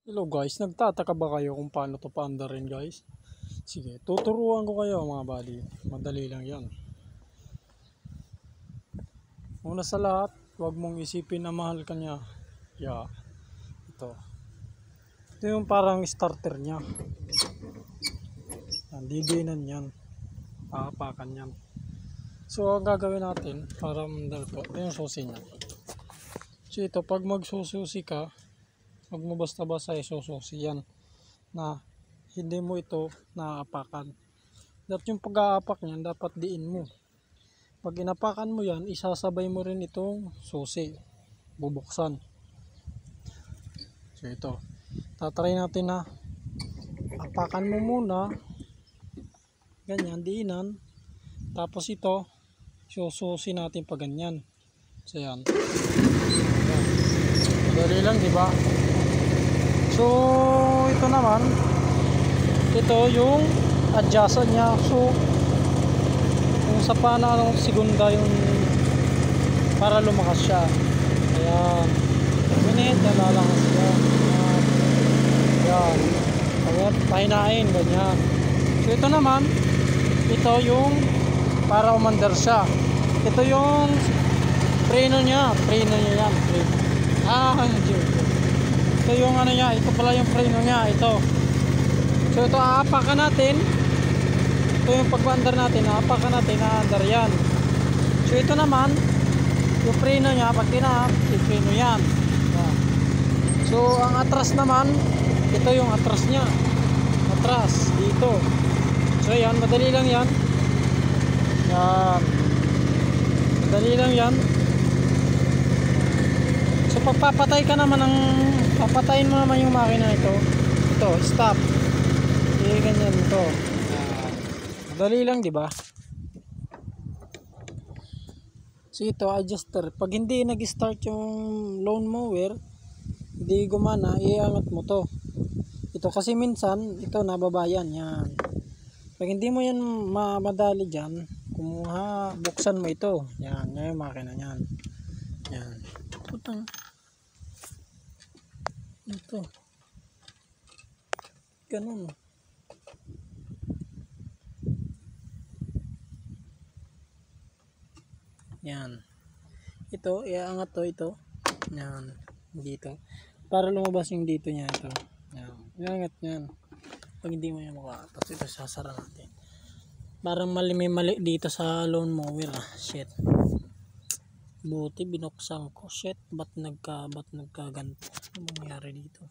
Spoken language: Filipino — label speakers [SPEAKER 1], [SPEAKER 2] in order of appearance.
[SPEAKER 1] Hello guys, nagtataka ba kayo kung paano to paandarin guys? Sige, tuturuan ko kayo mga buddy. Madali lang yan. Una sa lahat, huwag mong isipin na mahal ka niya. Yeah, ito. Ito yung parang starter niya. Yan, didinan yan. Paapakan yan. So, ang gagawin natin para mandar to, ito yung susi niya. So, ito, pag magsususi ka, huwag mo basta-basta isususi yan na hindi mo ito naaapakan. Dapat yung pag-aapak niyan, dapat diin mo. Pag inapakan mo yan, isasabay mo rin itong susi. Bubuksan. So ito, tatry natin na apakan mo muna. Ganyan, diinan. Tapos ito, sususi natin pa ganyan. So yan. Madali lang, di ba? So, ito naman, ito yung adjustan niya. So, yung sa panalong segunda yung para lumakas siya. Ayan. Minute, nalalangas siya. Ayan. Ayan. Pahinain, ganyan. So, ito naman, ito yung para umandar siya. Ito yung preno niya. Preno niya yan. Preno. Ito yung ano niya, ito pala yung preno niya, ito. So ito aapakan natin. Ito yung pagpaandar natin, aapakan natin, aandar yan. So ito naman, yung preno niya, pag tinaap, i-preno yan. So ang atras naman, ito yung atras niya. Atras, dito. So yan, madali lang yan. Yan. Madali lang yan. So pagpapatay ka naman ng papatayin mo naman yung makina ito. Ito, stop. Ganyan ito. Madali lang, di ba? So ito, adjuster. Pag hindi nag-start yung lawn mower, hindi gumana, iangat mo to. Ito kasi minsan, ito nababayan yan. Pag hindi mo yan madali dyan, kumuha, buksan mo ito. Yan, yan yung makina yan. Yan. Putang. Ito. Ganun. Yan. Ito, iaangat to ito. Yan. Dito. Para lumabas yung dito niya ito. Yan. Iangat yan. Pag hindi mo yan mukha. Tapos ito sasara natin. Parang may mali dito sa lawn mower. Shit. Buti binuksan ko. Shit. Ba't nagkaganto? Ano mangyari dito?